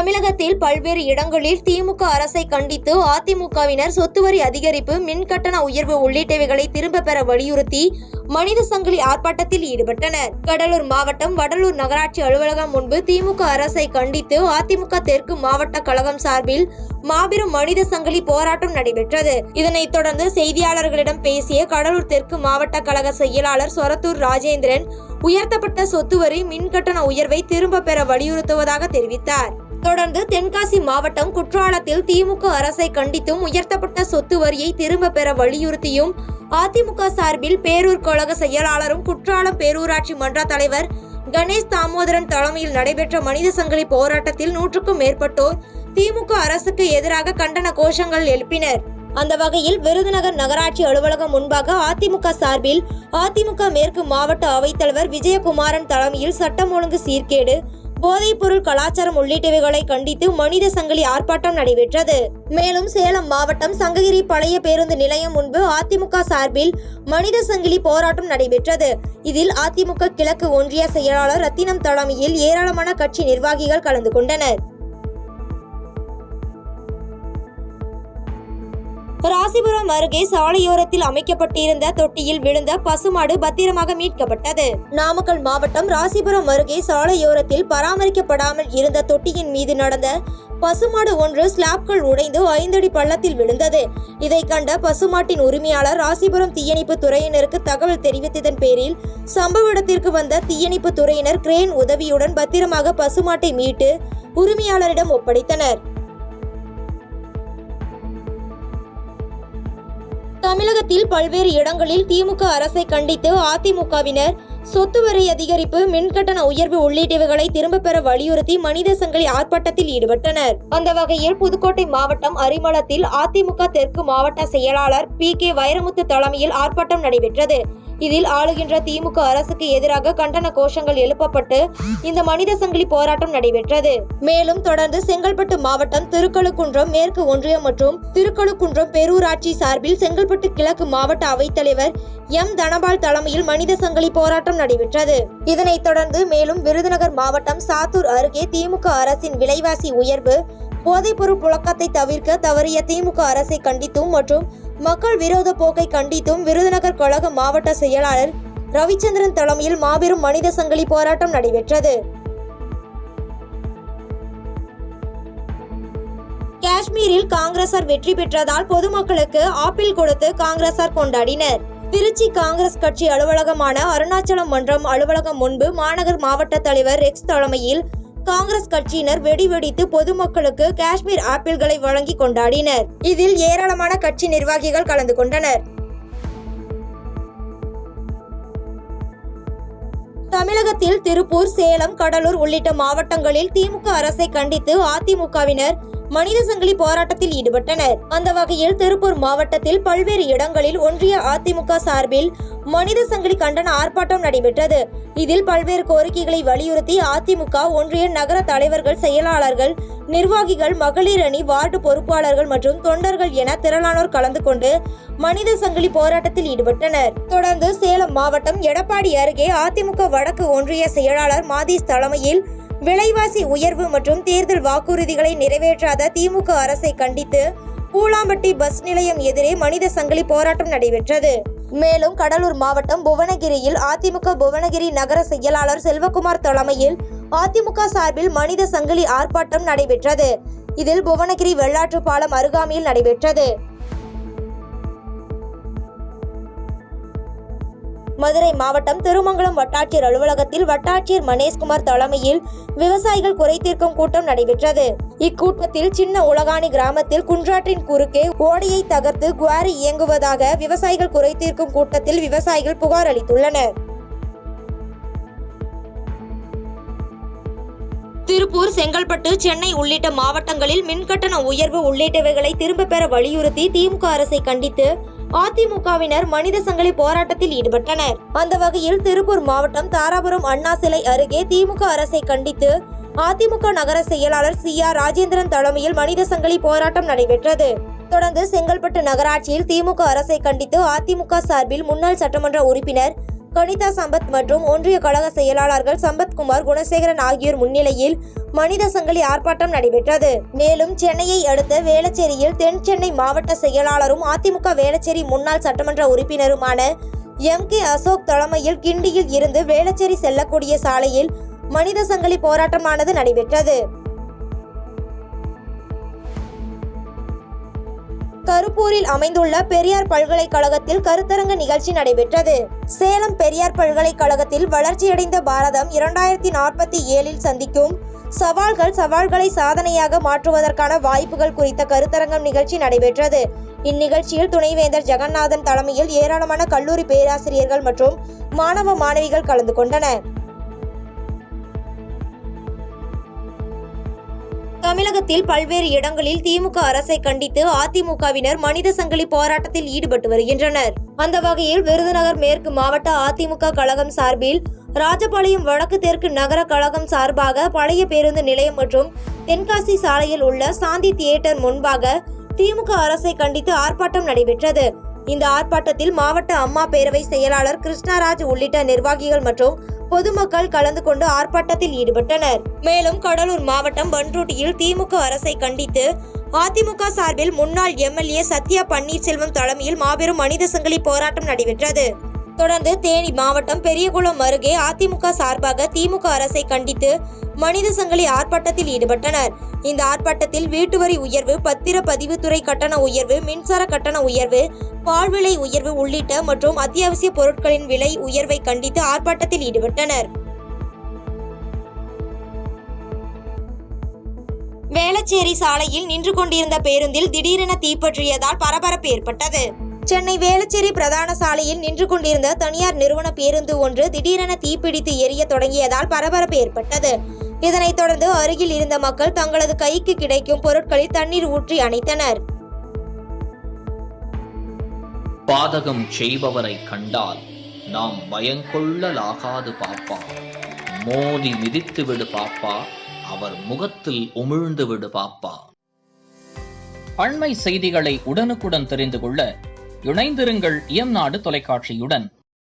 தமிழகத்தில் பல்வேறு இடங்களில் திமுக அரசை கண்டித்து அதிமுகவினர் சொத்து வரி அதிகரிப்பு, மின்கட்டண உயர்வு உள்ளிட்டவைகளை திரும்ப பெற வலியுறுத்தி மனித சங்கிலி ஆர்ப்பாட்டத்தில் ஈடுபட்டனர். கடலூர் மாவட்டம் வடலூர் நகராட்சி அலுவலகம் முன்பு திமுக அரசை கண்டித்து அதிமுக தெற்கு மாவட்ட கழகம் சார்பில் மாபெரும் மனித சங்கிலி போராட்டம் நடைபெற்றது. இதனைத் தொடர்ந்து செய்தியாளர்களிடம் பேசிய கடலூர் தெற்கு மாவட்ட கழக செயலாளர் சொரத்தூர் ராஜேந்திரன், உயர்த்தப்பட்ட சொத்து வரி, மின்கட்டண உயர்வை திரும்ப பெற வலியுறுத்துவதாக தெரிவித்தார். தொடர்ந்து தென்காசி மாவட்டம் குற்றாலத்தில் திமுக அரசை கண்டித்தும் உயர்த்தப்பட்ட சொத்து வரியை திரும்ப பெற வலியுறுத்தியும் அதிமுக சார்பில் பேரூர் கழக செயலாளரும் குற்றாலம் பேரூராட்சி மன்ற தலைவர் கணேஷ் தாமோதரன் தலைமையில் நடைபெற்ற மனித சங்கிலி போராட்டத்தில் 100க்கும் மேற்பட்டோர் திமுக அரசுக்கு எதிராக கண்டன கோஷங்கள் எழுப்பினர். அந்த வகையில் விருதுநகர் நகராட்சி அலுவலகம் முன்பாக அதிமுக சார்பில் அதிமுக மேற்கு மாவட்ட அவைத்தலைவர் விஜயகுமாரன் தலைமையில் சட்டம் ஒழுங்கு சீர்கேடு, போதைப்பொருள் கலாச்சாரம் உள்ளிட்டவைகளை கண்டித்து மனித சங்கிலி ஆர்ப்பாட்டம் நடைபெற்றது. மேலும் சேலம் மாவட்டம் சங்ககிரி பழைய பேருந்து நிலையம் முன்பு அதிமுக சார்பில் மனித சங்கிலி போராட்டம் நடைபெற்றது. இதில் அதிமுக கிழக்கு ஒன்றிய செயலாளர் ரத்தினம் தலைமையில் ஏராளமான கட்சி நிர்வாகிகள் கலந்து கொண்டனர். ராசிபுரம் அருகே சாலையோரத்தில் அமைக்கப்பட்டிருந்த தொட்டியில் விழுந்த பசுமாடு பத்திரமாக மீட்கப்பட்டது. நாமக்கல் மாவட்டம் ராசிபுரம் அருகே சாலையோரத்தில் பராமரிக்கப்படாமல் இருந்த தொட்டியின் மீது நடந்த பசுமாடு ஒன்று ஸ்லாப்கள் உடைந்து 5 அடி பள்ளத்தில் விழுந்தது. இதை கண்ட பசுமாட்டின் உரிமையாளர் ராசிபுரம் தீயணைப்பு துறையினருக்கு தகவல் தெரிவித்ததன் பேரில் சம்பவ இடத்திற்கு வந்த தீயணைப்பு துறையினர் கிரேன் உதவியுடன் பத்திரமாக பசுமாட்டை மீட்டு உரிமையாளரிடம் ஒப்படைத்தனர். தமிழகத்தில் பல்வேறு இடங்களில் திமுக அரசை கண்டித்து அதிமுகவினர் சொத்து வரி அதிகரிப்பு, மின்கட்டண உயர்வு உள்ளிட்டவைகளை திரும்ப பெற வலியுறுத்தி மனித சங்கிலி ஆர்ப்பாட்டத்தில் ஈடுபட்டனர். அந்த வகையில் புதுக்கோட்டை மாவட்டம் அரிமளத்தில் அதிமுக தெற்கு மாவட்ட செயலாளர் PK வைரமுத்து தலைமையில் ஆர்ப்பாட்டம் நடைபெற்றது. இதில் ஆளுகின்ற திமுக அரசுக்கு எதிராக கண்டன கோஷங்கள் எழுப்பப்பட்டு இந்த மனித சங்கிலி போராட்டம் நடைபெற்றது. மேலும் தொடர்ந்து செங்கல்பட்டு மாவட்டம் திருக்கழுக்குன்றம் மேற்கு ஒன்றியம் மற்றும் திருக்கழுக்குன்றம் பேரூராட்சி சார்பில் செங்கல்பட்டு கிழக்கு மாவட்ட அவைத்தலைவர் M தனபால் தலைமையில் மனித சங்கிலி போராட்டம் நடைபெற்றது. இதனைத் தொடர்ந்து மேலும் விருதுநகர் மாவட்டம் சாத்தூர் அருகே திமுக அரசின் விலைவாசி உயர்வு, போதைப்பொருள் புழக்கத்தை தவிர்க்க தவறிய திமுக அரசை கண்டித்தும் மற்றும் மக்கள் விரோத போக்கை கண்டித்தும் விருதுநகர் கழக மாவட்ட செயலாளர் ரவிச்சந்திரன் தலைமையில் மாபெரும் மனித சங்கிலி போராட்டம் நடைபெற்றது. காஷ்மீரில் காங்கிரசார் வெற்றி பெற்றதால் பொதுமக்களுக்கு ஆப்பிள் கொடுத்து காங்கிரசார் கொண்டாடினர். திருச்சி காங்கிரஸ் கட்சி அலுவலகமான அருணாச்சலம் மன்றம் அலுவலகம் முன்பு மாநகர் மாவட்ட தலைவர் ரெக்ஸ் தலைமையில் காங்கிரஸ் கட்சியினர் வெடி வெடித்து பொதுமக்களுக்கு காஷ்மீர் ஆப்பிள்களை வழங்கி கொண்டாடினர். இதில் ஏராளமான கட்சி நிர்வாகிகள் கலந்து கொண்டனர். தமிழகத்தில் திருப்பூர், சேலம், கடலூர் உள்ளிட்ட மாவட்டங்களில் திமுக அரசை கண்டித்து அதிமுகவினர் மனித சங்கிலி போராட்டத்தில் ஈடுபட்டனர். அந்த வகையில் திருப்பூர் மாவட்டத்தில் பல்வேறு இடங்களில் ஒன்றிய அதிமுக சார்பில் மனித சங்கிலி கண்டன ஆர்ப்பாட்டம் நடைபெற்றது. இதில் பல்வேறு கோரிக்கைகளை வலியுறுத்தி அதிமுக ஒன்றிய நகர தலைவர்கள், செயலாளர்கள், நிர்வாகிகள், மகளிர் அணி, வார்டு பொறுப்பாளர்கள் மற்றும் தொண்டர்கள் என திரளானோர் கலந்து கொண்டு மனித சங்கிலி போராட்டத்தில் ஈடுபட்டனர். தொடர்ந்து சேலம் மாவட்டம் எடப்பாடி அருகே அதிமுக வடக்கு ஒன்றிய செயலாளர் மாதீஸ் தலைமையில் விலைவாசி உயர்வு மற்றும் தேர்தல் வாக்குறுதிகளை நிறைவேற்றாத திமுக அரசை கண்டித்து பூலாம்பட்டி பஸ் நிலையம் எதிரே மனித சங்கிலி போராட்டம் நடைபெற்றது. மேலும் கடலூர் மாவட்டம் புவனகிரியில் அதிமுக புவனகிரி நகர செயலாளர் செல்வகுமார் தலைமையில் அதிமுக சார்பில் மனித சங்கிலி ஆர்ப்பாட்டம் நடைபெற்றது. இதில் புவனகிரி வெள்ளாற்று பாலம் அருகாமையில் நடைபெற்றது. மதுரை மாவட்டம் திருமங்கலம் வட்டாட்சியர் அலுவலகத்தில் வட்டாட்சியர் மனேஷ்குமார் தலைமையில் விவசாயிகள் குறைதீர்க்கும் கூட்டம் நடைபெற்றது. இக்கூட்டத்தில் சின்ன உலகாணி கிராமத்தில் குன்றாற்றின் குறுக்கே ஓடையை தகர்த்து குவாரி இயங்குவதாக விவசாயிகள் குறைதீர்க்கும் கூட்டத்தில் விவசாயிகள் புகார் அளித்துள்ளனர். திருப்பூர், செங்கல்பட்டு, சென்னை உள்ளிட்ட மாவட்டங்களில் மின்கட்டண உயர்வு உள்ளிட்டவைகளை திரும்ப பெற வலியுறுத்தி திமுக அரசை கண்டித்து அதிமுகவினர் மனித சங்கிலி போராட்டத்தில் ஈடுபட்டனர். அந்த வகையில் திருப்பூர் மாவட்டம் தாராபுரம் அண்ணா சிலை அருகே திமுக அரசை கண்டித்து அதிமுக நகர செயலாளர் CR ராஜேந்திரன் தலைமையில் மனித சங்கிலி போராட்டம் நடைபெற்றது. தொடர்ந்து செங்கல்பட்டு நகராட்சியில் திமுக அரசை கண்டித்து அதிமுக சார்பில் முன்னாள் சட்டமன்ற உறுப்பினர் கனிதா சம்பத் மற்றும் ஒன்றிய கழக செயலாளர்கள் சம்பத்குமார், குணசேகரன் ஆகியோர் முன்னிலையில் மனித சங்கிலி ஆர்ப்பாட்டம் நடைபெற்றது. மேலும் சென்னையை அடுத்த வேளச்சேரியில் தென் சென்னை மாவட்ட செயலாளரும் அதிமுக வேளச்சேரி முன்னாள் சட்டமன்ற உறுப்பினருமான MK அசோக் தலைமையில் கிண்டியில் இருந்து வேளச்சேரி செல்லக்கூடிய சாலையில் மனித சங்கிலி போராட்டமானது நடைபெற்றது. கருப்பூரில் அமைந்துள்ள பெரியார் பல்கலைக்கழகத்தில் கருத்தரங்க நிகழ்ச்சி நடைபெற்றது. சேலம் பெரியார் பல்கலைக்கழகத்தில் வளர்ச்சியடைந்த பாரதம் 2047 சந்திக்கும் சவால்களை சாதனையாக மாற்றுவதற்கான வாய்ப்புகள் குறித்த கருத்தரங்கம் நிகழ்ச்சி நடைபெற்றது. இந்நிகழ்ச்சியில் துணைவேந்தர் ஜெகநாதன் தலைமையில் ஏராளமான கல்லூரி பேராசிரியர்கள் மற்றும் மாணவ மாணவிகள் கலந்து கொண்டனர். தமிழகத்தில் பல்வேறு இடங்களில் திமுக அரசை கண்டித்து அதிமுகவினர் மனித சங்கிலி போராட்டத்தில் ஈடுபட்டு வருகின்றனர். அந்த வகையில் விருதுநகர் மேற்கு மாவட்ட அதிமுக கழகம் சார்பில் ராஜபாளையம் வடக்கு தெற்கு நகர கழகம் சார்பாக பழைய பேருந்து நிலையம் மற்றும் தென்காசி சாலையில் உள்ள சாந்தி தியேட்டர் முன்பாக திமுக அரசை கண்டித்து ஆர்ப்பாட்டம் நடைபெற்றது. இந்த ஆர்ப்பாட்டத்தில் மாவட்ட அம்மா பேரவை செயலாளர் கிருஷ்ணராஜ் உள்ளிட்ட நிர்வாகிகள் மற்றும் பொதுமக்கள் கலந்து கொண்டு ஆர்ப்பாட்டத்தில் ஈடுபட்டனர். மேலும் கடலூர் மாவட்டம் பண்ருட்டியில் திமுக அரசை கண்டித்து அதிமுக சார்பில் முன்னாள் MLA சத்யா பன்னீர்செல்வம் தலைமையில் மாபெரும் மனித சங்கிலி போராட்டம் நடைபெற்றது. தொடர்ந்து தேனி மாவட்டம் பெரியகுளம் அருகே அதிமுக சார்பாக திமுக அரசை கண்டித்து மனித சங்கிலி ஆர்ப்பாட்டத்தில் ஈடுபட்டனர். இந்த ஆர்ப்பாட்டத்தில் வீட்டுவரி உயர்வு, பத்திரப்பதிவுத்துறை கட்டண உயர்வு, மின்சார கட்டண உயர்வு, பால் விலை உயர்வு உள்ளிட்ட மற்றும் அத்தியாவசிய பொருட்களின் விலை உயர்வை கண்டித்து ஆர்ப்பாட்டத்தில் ஈடுபட்டனர். வேளச்சேரி சாலையில் நின்று கொண்டிருந்த பேருந்தில் திடீரென தீப்பற்றியதால் பரபரப்பு ஏற்பட்டது. சென்னை வேளச்சேரி பிரதான சாலையில் நின்று கொண்டிருந்த தனியார் நிறுவன பேருந்து ஒன்று திடீரென தீப்பிடித்து எரிய தொடங்கியதால் பரபரப்பு ஏற்பட்டது. இதனைத் தொடர்ந்து அருகில் இருந்த மக்கள் தங்களது கைக்கு கிடைக்கும் பொருட்களில் தண்ணீர் ஊற்றி அணைத்தனர். பாதகம் செய்பவரை கண்டால் நாம் பயங்கொள்ளலாகாது பாப்பா, மோதி மிதித்து விடு பாப்பா, அவர் முகத்தில் உமிழ்ந்து விடு பாப்பா. அண்மை செய்திகளை உடனுக்குடன் தெரிந்து கொள்ள இணைந்திருங்கள் இயம்நாடு தொலைக்காட்சியுடன்.